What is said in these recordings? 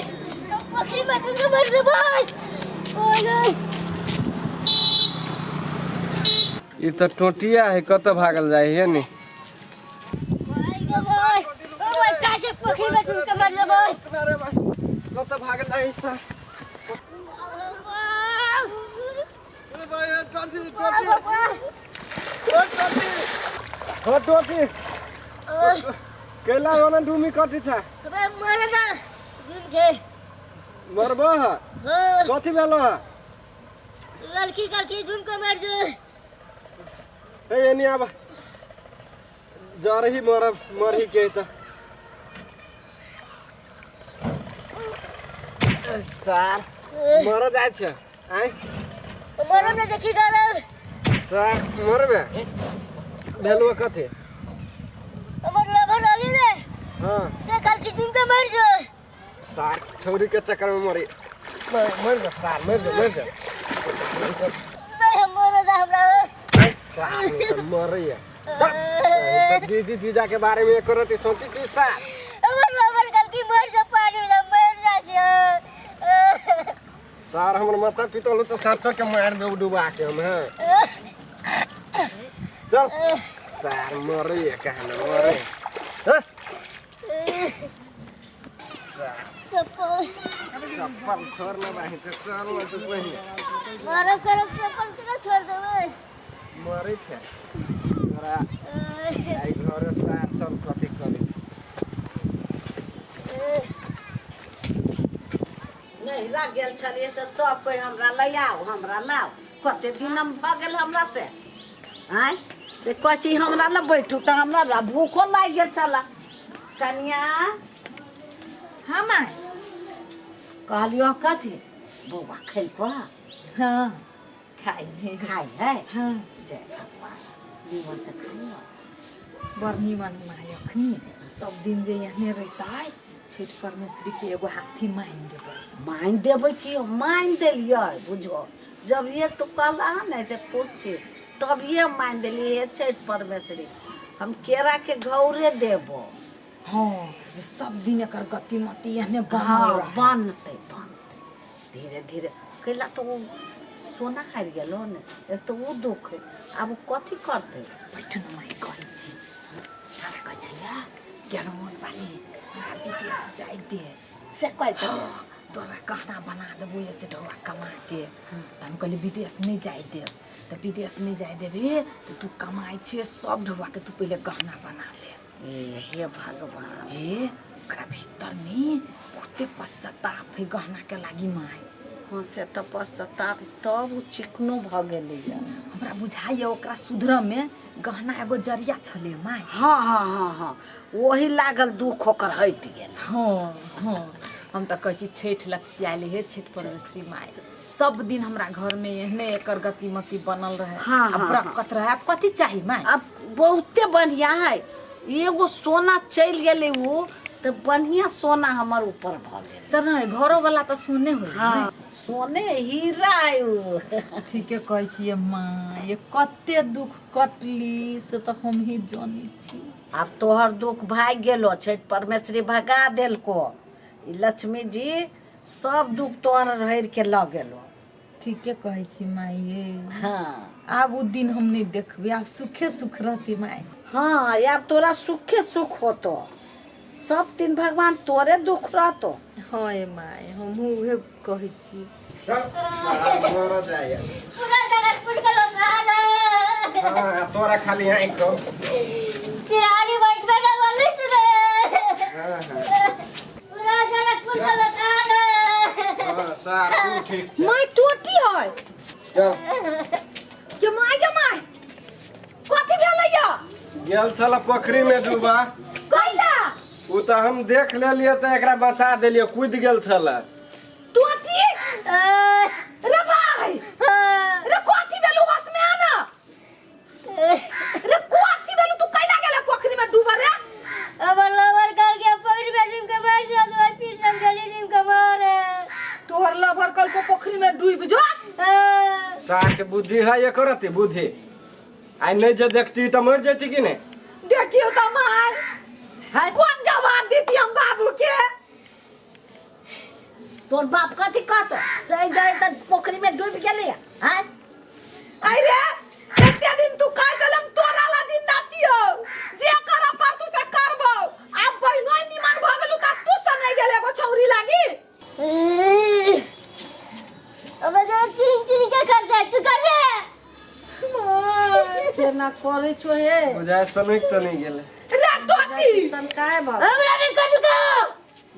बकरी में तुमको मर दे भाई। ये तो टोटिया है कत भागल जाए है नी भाई ओ भाई काचे बकरी में तुमको मर दे भाई कत भागल जाए सा अरे भाई टोटी केला होना डूमी कटी छ भाई मरे ना दिन के मरबा कथि भेलो लड़की करके तुमको मर दे ए एनी अब जा रही मरही के त सार मर जाय छ आइ मरम ने देखी गल सार मरबे भेलो कथि हमर लभर आली रे हां से करके तुमको मर दे सार छौरी के चक्कर में मर जा सार मर जा नहीं हम मर जा हमरा सार मरिया दीदी जीजा के बारे में करती सोची थी सार हमर लभर करके मर जा पानी में मर जा सार हमर माता पिता लो तो साचो के मार दे डुबा के हम हैं चल सार मरिया कहना मरे चप्पल छोड़ ना भाई चल ना तो पहले मारब करब चप्पल केना छोड़ देबै मरे छे तोरा आई घर सार चल कथि करे नहीं ला गेल छलिए से सब कोई हमरा लयाओ हमरा लाओ कते दिन हम भ गेल हमरा से आय से कची हमरा ल बैठू त हमरा भूखो लाग गेल छला कन्या हाँ माँ कहलियो कथि बौआ खाइ पा हाँ खाई खाइ है हाँ जय भगवान निमन से खाइयो बड़ निमन माँ अखनी सब दिन जे यहाँ रहता है छठ परमेश्वरी के एगो हाथी मान देबै मान देबै कि मान देलियै बुझो जब ये तो कहला न से पूछे तब ये मान देलिए हे छठ परमेश्वरी हम केरा के घौरे देबो हाँ जे सब दिन एकर गतिमति यहाँ हाँ बनते धीरे धीरे कैला तो वो सोना हारि गेलो ने एक तो वो दुख है अब वो कथी करते बैठू न माई कहै छी तारा कहै छैया गेरमन वाली विदेश जाय दे से कहते तोरा कहना बना देबो ऐसे ढोआ कमा के त हम कहली विदेश नहीं जाय दे तो विदेश नहीं जाय देबे तो तू कमाई छे सब ढोआ के तू पहले गहना बना ले हे भगवान हे ओकरा भीतर में बहुते पश्चाताप है गहना के लागी माय हाँ से तो पश्चाताप तब वो चिकनो भ गेलै हमरा बुझाइए ओकरा सुधर में गहना एगो जरिया छले माय हाँ हाँ हाँ हाँ वही लागल दुख ओकर हट गेल हाँ हाँ हम तो कहै छी छठ लग हे छठ परमेश्वरी माय सब दिन हमरा घर में एहने एकर गतिमति बनल रहे हाँ, अब हाँ, बरकत रहे अब कथी चाही माय अब बहुते बढ़िया है एगो सोना चल गेले वो तो बढ़िया सोना हमर ऊपर भ गेल त नहीं घरो वाला तो सोने हो हाँ सोने हीरा है वो ठीके कहै छियै माँ ये कते दुख कटली से तो हम ही जानी छी अब तोहर दुख भाग गेलो छठ परमेश्वरी भगा देलको ई लक्ष्मी जी सब दुख तोहर रह के ल गेलो ठीके कहै छी माँ ये हाँ आब उ दिन हम नहीं देखबे आब सुखे सुख रहती माँ हाँ अब तोरा सुखे सुख होतो सब दिन भगवान तोरे दुख रहतो हाँ ये माँ हम उहे कहै छी मर जाय पूरा जनकपुर के लोग आ रहे हां तोरा खाली यहीं को किरानी बैठबे ना बोली रे हां पूरा जनकपुर के लोग आ रहे हां सार तू ठीक छ माँ टोटी है चल के माय कथी भेलैया गेल छल पोखरी में डूबा कैला उ तो हम देख लेलिए तो एकरा बचा देलिए कूद गेल छल टोटी रे भाई रे कथी भेलु होश में आना रे कथी भेलु तू कैला गेला पोखरी में डूबा रे अब लवर करके पैर में डिम के बैठ जा दो पीठ में गली डिम के मारे तोहर लवर कल को पोखरी में डूब जो सार के बुद्धि है ये करती बुद्धि आई नहीं जो देखती तो मर जाती कि नहीं देखियो त मार कौन जवाब देती हम बाबू के तोर बाप कथी कहतो सही जाए त पोखरी में डूब गेले हैं अरे कते दिन तू काय कलम तोरा ला दिन दातियो जे करा पर तू से करबो अब बहिनो निमन भ गेलु त तू से नहीं गेले गो छौरी लागी अब जो चिरिंग के कर दे तू कर रे केना करे छो हे बुझाय सनक त नहीं गेले रे टोटी सन काय बा हमरा रे कर दो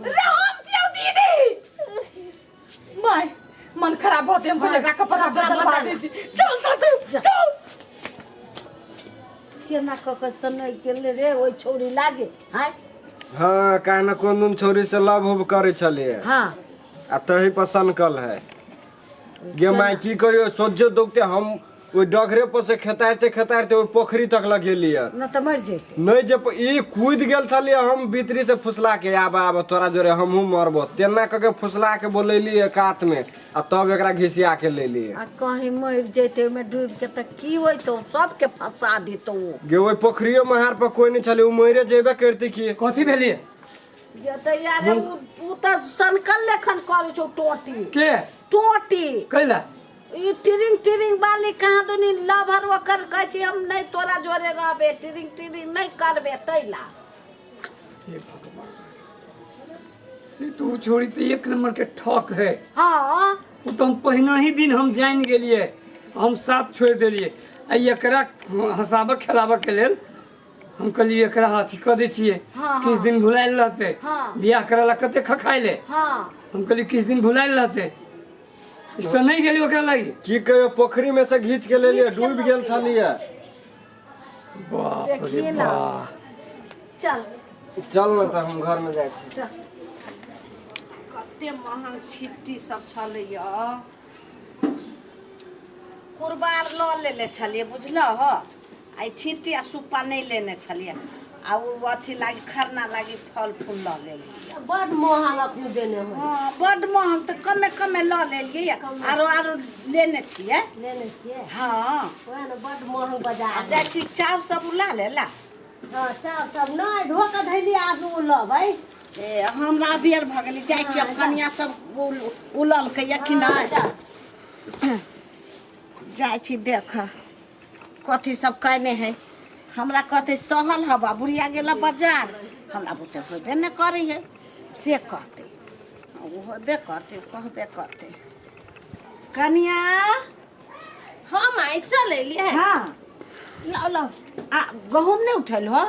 रे हम जियो दीदी माय मन खराब होते हम पहले का कपड़ा बदलवा दे चल तू चल केना क सन गेले रे ओइ छौरी लागे हैं हाँ कहना कोन दिन छोरी से लव हो करे छलिए हां आ तही पसंद कल है गे माय की कहियो सोचो दुखते हम ओइ डगरे पर से खेतारते ओइ पोखरी तक लगेलिए न त मर जेते नहीं जब ई कूद गेल छलिए हम भीतरी से फुसला के आब तोरा जोरे हमहू मरबो तेना क के फुसला के बोलैली कात में आ तब एकरा घिसिया के ले लिए आ कहीं मर जेते में डूब के त की होय तो सबके फंसा दितो गे ओइ पोखरियो महार पर कोई नहीं छले उ मरे जेबे करती की कथी भेलिए जे त यार उ त सनकल लेखन करे छौ टोटी के टोटी कैला ई टिरिंग वाली कहाँ दुनी लभर वकर कहै छी हम नहीं तोरा जोरे रहबे टिरिंग नहीं करबे तैला हे भगवान ये तू छोड़ी तो एक नंबर के ठक है हां वो तो हम पहिना ही दिन हम जान गेलिए हम साथ छोड़ देलिए आ एकरा हंसाबे खेलाबे के लेल हम कहलिए एकरा हाथी क दे छिए हाँ, किस दिन भुलाइल रहते हाँ। बियाह करला कते खखाइले हां हम कहलिए किस दिन भुलाइल रहते इससे नहीं गेली ओकरा लागी की कहियो पोखरी में से घींच के ले लिए डूब गेल छलिए बाप रे देखिए ना। बाप चल चल न त हम घर में जाय छी चल कते महंग छिट्टी सब छले य कुरबार ल लेले छलिए बुझलो हो आई छिट्टी आ सुप्पा नहीं लेने छलिए आ उ अथी लागी खरना लागी फल फूल ल लेली बड़ महंग अपने देने हो हां बड महंग त कमे ल लेलिए आरो लेने छिए लेने छिए हां ओए न बड़ महंग बाजार जाय छी चाव सब उला लेला हां चाव सब नहीं धोका धैली आदू ल भाई ए हमरा बेर भ गेली जाय छी अब कनिया सब उलल के यखी ना जाय छी देख कथी सब कहने है हमरा कहते सहल हवा बुढ़िया गेला बाजार हमरा बुते होबे न करे है से कहते वो होबे करते कहबे करते कनिया हां माई चले लिए हां लाओ लाओ आ गहूम नहीं उठल हो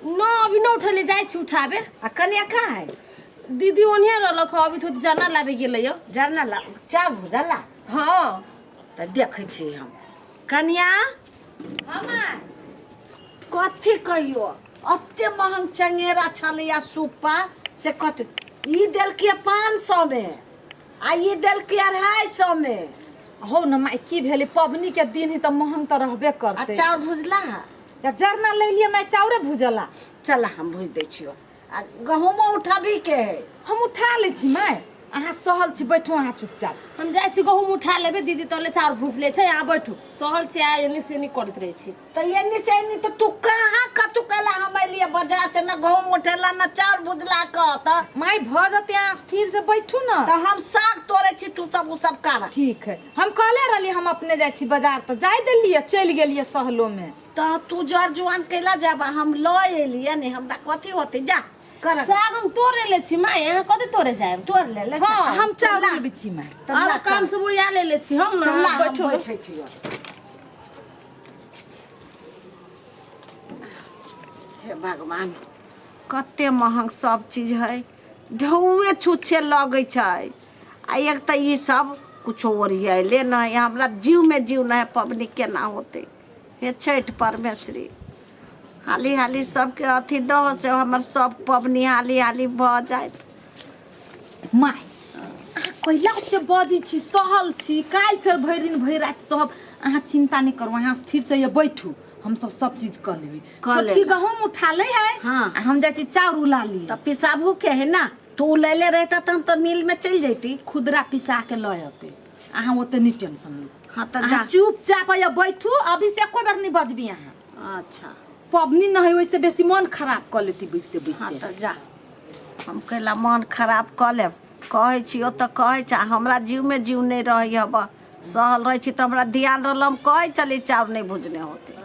न अभी न उठले जाय छी उठाबे आ कनिया कहाँ है दीदी ओनिया रहलक अभी तो जाना लाबे गेलै यो जरना ला चार भुजला हां त देखे छी हम कनिया हां माई कथी कहियो अत्ते महंग चंगेरा छलिया सुप्पा से कथी ई देल के 500 में आ ई देल के 250 में हो न माई की भेले पबनी के दिन ही त महंग त रहबे आ करते चाउर भुजला या जरना ले लिए मैं चाउरे भुजला चला हम भुज दे छियो आ गहूम उठाबी के है हम उठा ले छी माई अहाँ सहल छी बैठो अहाँ चुपचाप हम जाय छी गहूम उठा लेबे दीदी तले चाउर भूज ले छै यहाँ बैठू सहल छै आ एनी से एनी करत रहे छी त एनी से एनी त तू कहाँ कतु कला हम लिए बाजार से न गहूम उठेला न चाउर भुजला क त माई भ जते अहाँ स्थिर से बैठू न त हम साग तोड़े छी तू सब उ सब कर ठीक है हम कहले रहली हम अपने जाय छी बाजार त जाय देलिए चल गेलिए सहलो में त तू जर जुआन कैला जाबा हम ल एलिए ने हमरा कथी होते जा कर साग हम तोड़े ले छी माई यहाँ कते तोड़े जाय तोड़ ले ले हाँ, हम चाउर बिछी माई अब काम से बुढ़िया ले छी हम ना बैठो बैठे छियो हे भगवान कते महंग सब चीज है ढौए छुच्छे लगे छै आ एक त ई सब कुछ ओरियाले न है हमरा जीव में जीव न है पबनी केना होते हे छठ परमेश्वरी हाली हाली सबके अथी दहो से हमर सब पबनी हाली हाली भ जाए माई पहिला से बजी छी सहल छी काल फेर भरि दिन भरि रात सहब अहाँ चिंता नहीं करू अहाँ स्थिर से ये बैठू हम सब चीज कर लेबी कर ले। छोटकी गहूम उठा ले है हाँ। आ हम जाय छी चाउर उला ली त पिसाबू के है ना तू ले ले रहता त हम तो मिल में चल जैती खुदरा पिसा के ल आते अहाँ ओते नहीं टेंशन लो हाँ त अहाँ जा चुपचाप या बैठू अभी से कोई बार नहीं बजबी अहाँ अच्छा पबनी न है वैसे बेसी मन खराब कर लेती बुझते हाँ बुझते तो जा हम कहला मन खराब कर लेब कहै छियो तऽ कहै छ हमरा जीव में जीव नहीं रही हब सहल रही तो हमरा ध्यान रहल हम कहै चली चाउर नहीं भुजने होते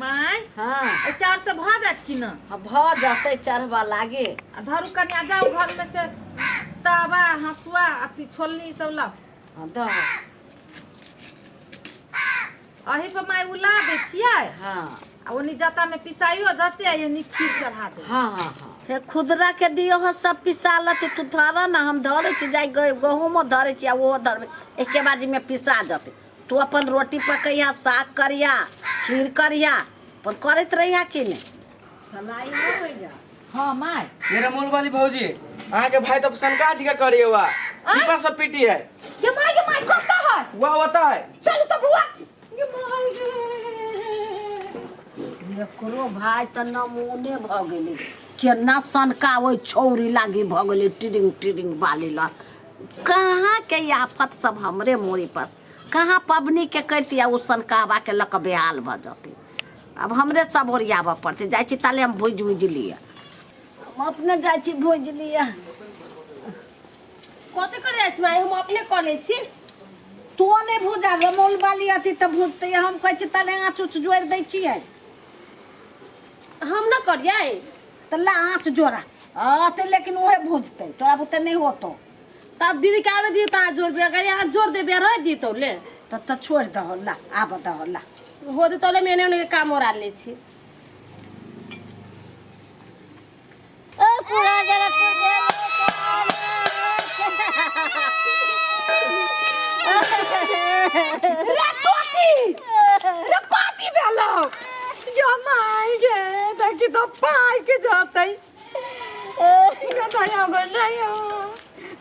माय हाँ ए चार से भ जात कि न भ जाते चढ़वा लागे आ धरू कन्या जाऊ घर में से तवा हसुआ अथी छोलनी सब ला द अही पर माय उला दे छियै हाँ आ ओनी जाता में पिसाइयो जाते आ यानी खीर चढ़ा दे हाँ हाँ हाँ हे खुदरा के दियो हो सब पिसालत तू धर ना हम धरे छी जाई गहूमो धरे छी आ वो धरबे एके बाजी में पिसा जाते तू अपन रोटी पकैया साग करिया खीर करिया पर करत रहिया कि नहीं समय नहीं हो जा हां माय मेरा मूल वाली भौजी आगे भाई तो सनका जी का करे हुआ छिपा सब पीटी है ये माय करता है वह होता है चल तो बुआ ये माय गे करो भाई त नमूने भ गेली केना सनका ओइ छौरी लागी भ गेली टिडिंग टिडिंग बाली ला कहाँ के आफत सब हमरे मोरी पर कहाँ पबनी के करती उ सनकावा के लक बेहाल भ जाती अब हमरे सब ओरियाबऽ पड़ते जाइ छी ताले हम भुज उज लिया हम अपने जाइ छी भुज लिया कते कर जाइ छी भाई हम अपने कर लै छी तू नहीं भुजा रमोल वाली अथी त भुजते हम कहै छी ताले आँच उच जोड़ दै छियै हम न करियै त ला आँच जोड़ा ते लेकिन ओहे भुजते तोरा बुते नहीं होतो तब दीदी के आवे दियो ता जोड़ पे अगर यहाँ जोड़ देबे रह दी तो ले त छोड़ दहो ला आब दहो ला हो दे तले मैंने उनके काम और ले छी ओ पूरा जगत रे पाती भेलो यो माय गे देखि तो पाई के जातै ये दया गो दया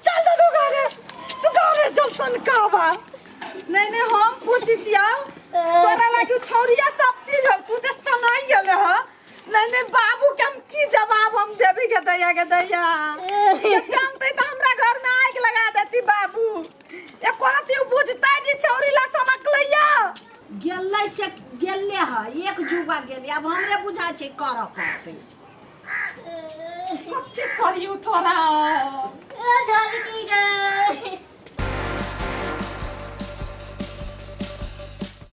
चल तो घरे चल सनकावा नहीं हम पूछी छिया तोरा लागी छौरिया सब चीज हो तू जे सनाई गेले ह नहीं बाबू के हम की जवाब हम देबी के दया ये जानते तो हमरा घर में आग लगा देती बाबू ये कोरती बुझता जी छौरी ला समकलैया गेलै से गेले ह एक जुगा गेले अब हमरे बुझा छै कर करते कथि करियो तोरा झलकी गे